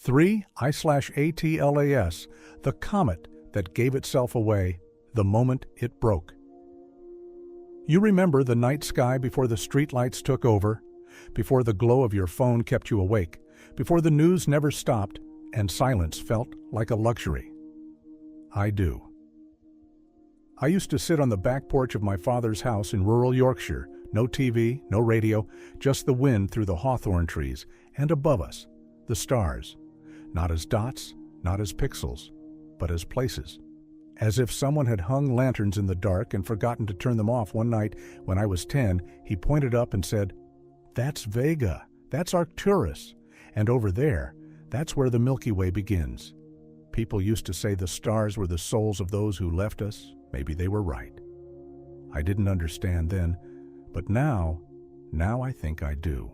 3 I/ATLAS, the comet that gave itself away the moment it broke. You remember the night sky before the streetlights took over, before the glow of your phone kept you awake, before the news never stopped and silence felt like a luxury. I do. I used to sit on the back porch of my father's house in rural Yorkshire, no TV, no radio, just the wind through the hawthorn trees, and above us, the stars, not as dots, not as pixels, but as places. As if someone had hung lanterns in the dark and forgotten to turn them off one night when I was 10, he pointed up and said, "That's Vega, that's Arcturus, and over there, that's where the Milky Way begins." People used to say the stars were the souls of those who left us. Maybe they were right. I didn't understand then, but now I think I do.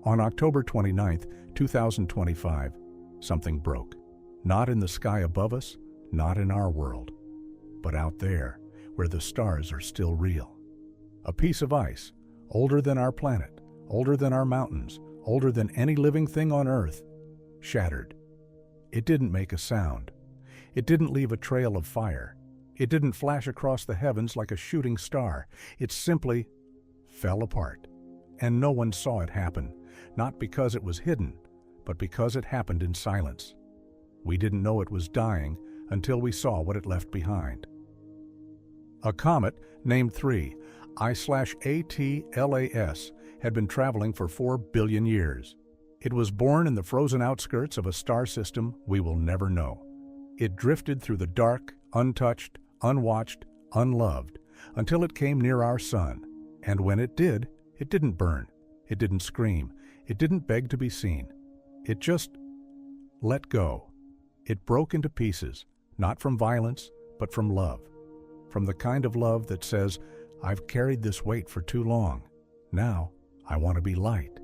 On October 29th, 2025, something broke. Not in the sky above us, not in our world, but out there, where the stars are still real. A piece of ice, older than our planet, older than our mountains, older than any living thing on Earth, shattered. It didn't make a sound. It didn't leave a trail of fire. It didn't flash across the heavens like a shooting star. It simply fell apart. And no one saw it happen, not because it was hidden, but because it happened in silence. We didn't know it was dying until we saw what it left behind. A comet named 3 I/ATLAS had been traveling for 4 billion years. It was born in the frozen outskirts of a star system we will never know. It drifted through the dark, untouched, unwatched, unloved, until it came near our sun. And when it did, it didn't burn, it didn't scream, it didn't beg to be seen. It just let go. It broke into pieces, not from violence, but from love. From the kind of love that says, "I've carried this weight for too long. Now I want to be light."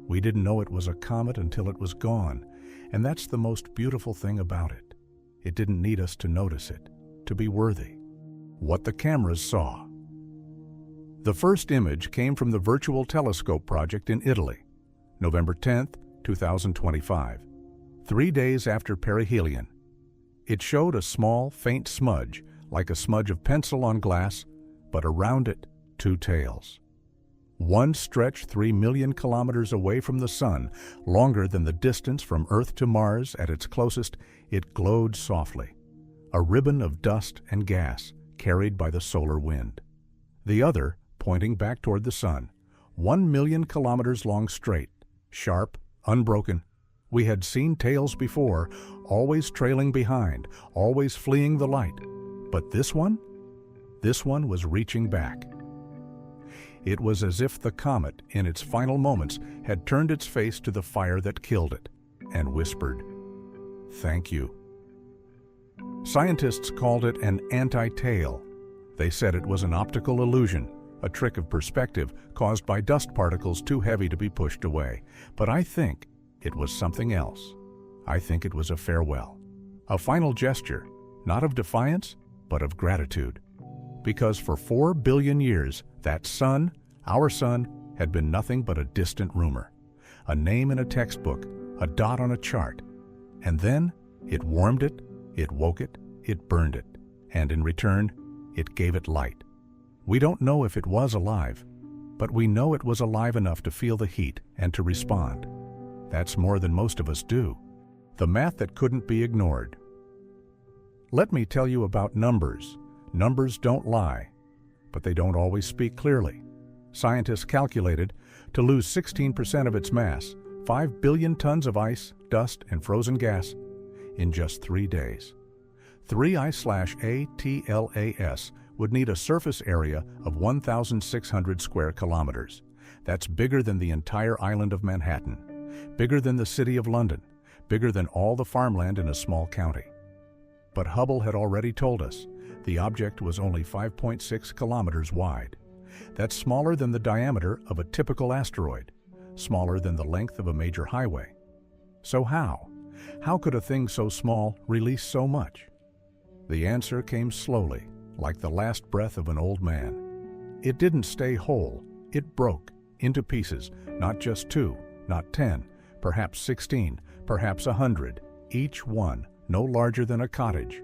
We didn't know it was a comet until it was gone, and that's the most beautiful thing about it. It didn't need us to notice it, to be worthy. What the cameras saw. The first image came from the Virtual Telescope project in Italy, November 10th, 2025, 3 days after perihelion. It showed a small, faint smudge, like a smudge of pencil on glass, but around it, 2 tails. One stretched 3 million kilometers away from the sun, longer than the distance from Earth to Mars at its closest. It glowed softly, a ribbon of dust and gas carried by the solar wind. The other, pointing back toward the sun, 1 million kilometers long straight, sharp, unbroken. We had seen tails before, always trailing behind, always fleeing the light. But this one was reaching back. It was as if the comet, in its final moments, had turned its face to the fire that killed it and whispered, "Thank you." Scientists called it an anti-tail. They said it was an optical illusion, a trick of perspective caused by dust particles too heavy to be pushed away. But I think it was something else. I think it was a farewell, a final gesture, not of defiance, but of gratitude. Because for 4 billion years, that sun, our sun, had been nothing but a distant rumor, a name in a textbook, a dot on a chart. And then it warmed it, it woke it, it burned it, and in return, it gave it light. We don't know if it was alive, but we know it was alive enough to feel the heat and to respond. That's more than most of us do. The math that couldn't be ignored. Let me tell you about numbers. Numbers don't lie, but they don't always speak clearly. Scientists calculated to lose 16% of its mass, 5 billion tons of ice, dust, and frozen gas, in just 3 days. 3 I/ATLAS would need a surface area of 1,600 square kilometers. That's bigger than the entire island of Manhattan, bigger than the city of London, bigger than all the farmland in a small county. But Hubble had already told us the object was only 5.6 kilometers wide. That's smaller than the diameter of a typical asteroid, smaller than the length of a major highway. So how? How could a thing so small release so much? The answer came slowly, like the last breath of an old man. It didn't stay whole. It broke into pieces, not just 2, not 10, perhaps 16, perhaps 100, each one no larger than a cottage,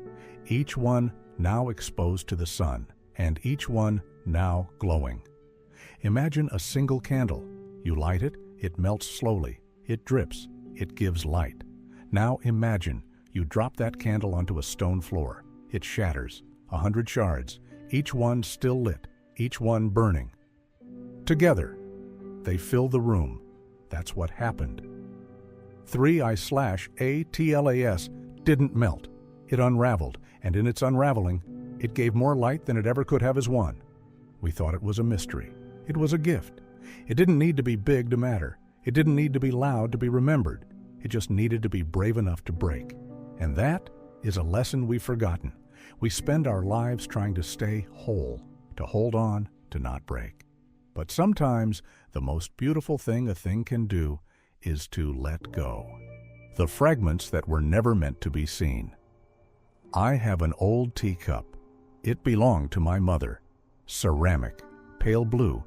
each one now exposed to the sun, and each one now glowing. Imagine a single candle. You light it, it melts slowly, it drips, it gives light. Now imagine you drop that candle onto a stone floor. It shatters, 100 shards, each one still lit, each one burning. Together, they fill the room. That's what happened. 3I/ATLAS didn't melt. It unraveled, and in its unraveling, it gave more light than it ever could have as one. We thought it was a mystery. It was a gift. It didn't need to be big to matter. It didn't need to be loud to be remembered. It just needed to be brave enough to break. And that is a lesson we've forgotten. We spend our lives trying to stay whole, to hold on, to not break. But sometimes the most beautiful thing a thing can do is to let go. The fragments that were never meant to be seen. I have an old teacup. It belonged to my mother. Ceramic, pale blue.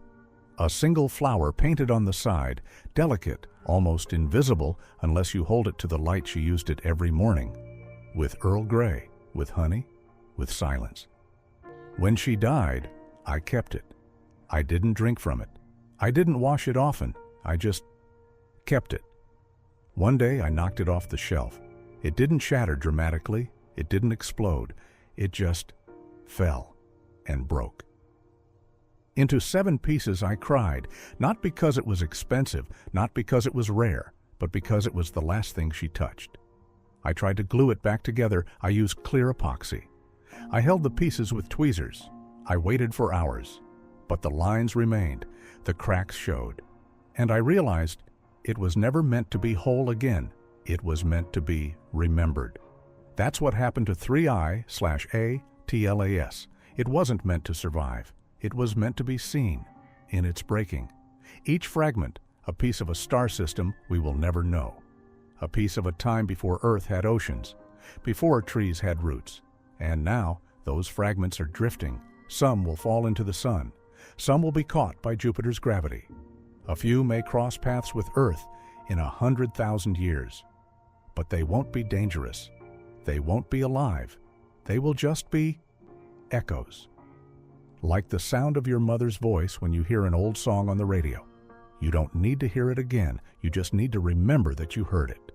A single flower painted on the side, delicate, almost invisible unless you hold it to the light she used it every morning. With Earl Grey, with honey, with silence. When she died, I kept it. I didn't drink from it. I didn't wash it often. I just kept it. One day I knocked it off the shelf. It didn't shatter dramatically. It didn't explode. It just fell and broke. Into 7 pieces I cried, not because it was expensive, not because it was rare, but because it was the last thing she touched. I tried to glue it back together. I used clear epoxy. I held the pieces with tweezers. I waited for hours, but the lines remained, the cracks showed, and I realized it was never meant to be whole again. It was meant to be remembered. That's what happened to 3I/ATLAS. It wasn't meant to survive. It was meant to be seen in its breaking. Each fragment, a piece of a star system we will never know. A piece of a time before Earth had oceans, before trees had roots. And now those fragments are drifting. Some will fall into the sun. Some will be caught by Jupiter's gravity. A few may cross paths with Earth in 100,000 years. But they won't be dangerous. They won't be alive. They will just be echoes. Like the sound of your mother's voice when you hear an old song on the radio. You don't need to hear it again. You just need to remember that you heard it.